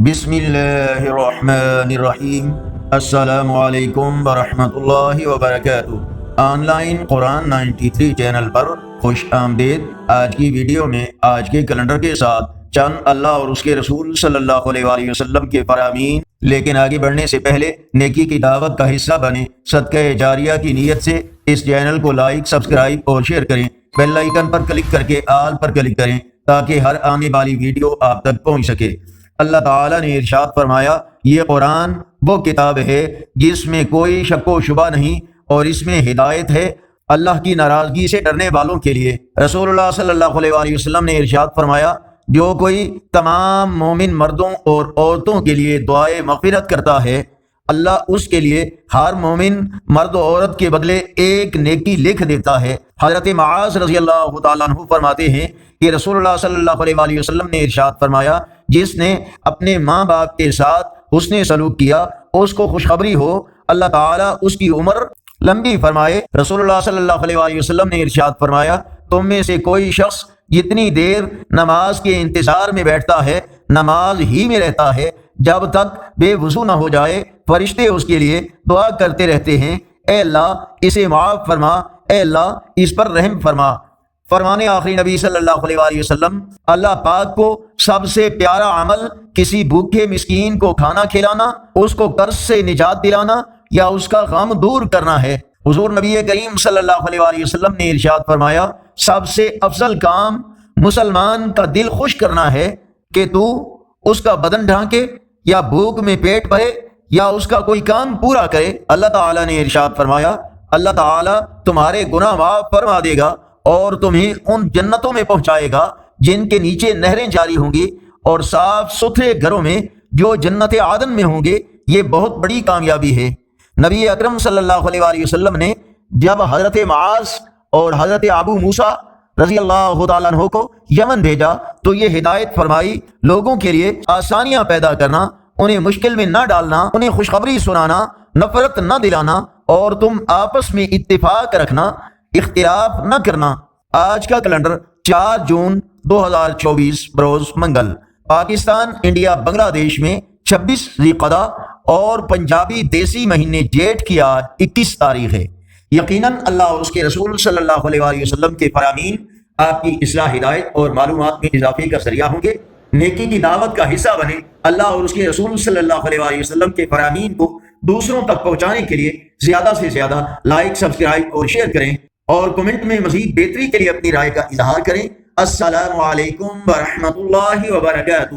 بسم اللہ الرحمن الرحیم۔ السلام علیکم ورحمۃ اللہ وبرکاتہ۔ آن لائن قرآن 93 چینل پر خوش آمدید۔ آج کی ویڈیو میں آج کے کیلنڈر کے ساتھ چند اللہ اور اس کے رسول صلی اللہ علیہ وآلہ وسلم کے فرامین، لیکن آگے بڑھنے سے پہلے نیکی کی دعوت کا حصہ بنے صدقہ جاریہ کی نیت سے اس چینل کو لائک، سبسکرائب اور شیئر کریں۔ بیل آئیکن پر کلک کر کے آل پر کلک کریں تاکہ ہر آنے والی ویڈیو آپ تک پہنچ سکے۔ اللہ تعالیٰ نے ارشاد فرمایا، یہ قرآن وہ کتاب ہے جس میں کوئی شک و شبہ نہیں اور اس میں ہدایت ہے اللہ کی ناراضگی سے ڈرنے والوں کے لیے۔ رسول اللہ صلی اللہ علیہ وآلہ وسلم نے ارشاد فرمایا، جو کوئی تمام مومن مردوں اور عورتوں کے لیے دعائے مغفرت کرتا ہے، اللہ اس کے لیے ہر مومن مرد و عورت کے بدلے ایک نیکی لکھ دیتا ہے۔ حضرت معاذ رضی اللہ تعالیٰ عنہ فرماتے ہیں کہ رسول اللہ صلی اللہ علیہ وآلہ وسلم نے ارشاد فرمایا، جس نے اپنے ماں باپ کے ساتھ حسن سلوک کیا اس کو خوشخبری ہو، اللہ تعالیٰ اس کی عمر لمبی فرمائے۔ رسول اللہ صلی اللہ علیہ وآلہ وسلم نے ارشاد فرمایا، تم میں سے کوئی شخص جتنی دیر نماز کے انتظار میں بیٹھتا ہے، نماز ہی میں رہتا ہے جب تک بے وضو نہ ہو جائے، فرشتے اس کے لیے دعا کرتے رہتے ہیں، اے اللہ اسے معاف فرما، اے اللہ اس پر رحم فرما۔ فرمانے آخری نبی صلی اللہ علیہ وآلہ وسلم، اللہ پاک کو سب سے پیارا عمل کسی بھوکے مسکین کو کھانا کھلانا، اس کو قرض سے نجات دلانا یا اس کا غم دور کرنا ہے۔ حضور نبی کریم صلی اللہ علیہ وآلہ وسلم نے ارشاد فرمایا، سب سے افضل کام مسلمان کا دل خوش کرنا ہے کہ تو اس کا بدن ڈھانکے یا بھوک میں پیٹ بھرے یا اس کا کوئی کام پورا کرے۔ اللہ تعالیٰ نے ارشاد فرمایا، اللہ تعالیٰ تمہارے گناہ معاف فرما دے گا اور تمہیں ان جنتوں میں پہنچائے گا جن کے نیچے نہریں جاری ہوں گی، اور صاف ستھرے گھروں میں جو جنت عدن میں ہوں گے۔ یہ بہت بڑی کامیابی ہے۔ نبی اکرم صلی اللہ علیہ وآلہ وسلم نے جب حضرت معاذ اور حضرت ابو موسیٰ رضی اللہ تعالیٰ عنہ کو یمن بھیجا تو یہ ہدایت فرمائی، لوگوں کے لیے آسانیاں پیدا کرنا، انہیں مشکل میں نہ ڈالنا، انہیں خوشخبری سنانا، نفرت نہ دلانا، اور تم آپس میں اتفاق رکھنا، اختلاف نہ کرنا۔ آج کا کیلنڈر 4 جون 2024 بروز منگل، پاکستان انڈیا بنگلہ دیش میں 26 ذی القعدہ اور پنجابی دیسی مہینے جیٹھ کی آج 21 تاریخ ہے۔ یقیناً اللہ اور اس کے رسول صلی اللہ علیہ وآلہ وسلم کے فرامین آپ کی اصلاح، ہدایت اور معلومات میں اضافے کا ذریعہ ہوں گے۔ نیکی کی دعوت کا حصہ بنے۔ اللہ اور اس کے رسول صلی اللہ علیہ وآلہ وسلم کے فرامین کو دوسروں تک پہنچانے کے لیے زیادہ سے زیادہ لائک، سبسکرائب اور شیئر کریں، اور کمنٹ میں مزید بہتری کے لیے اپنی رائے کا اظہار کریں۔ السلام علیکم ورحمۃ اللہ وبرکاتہ۔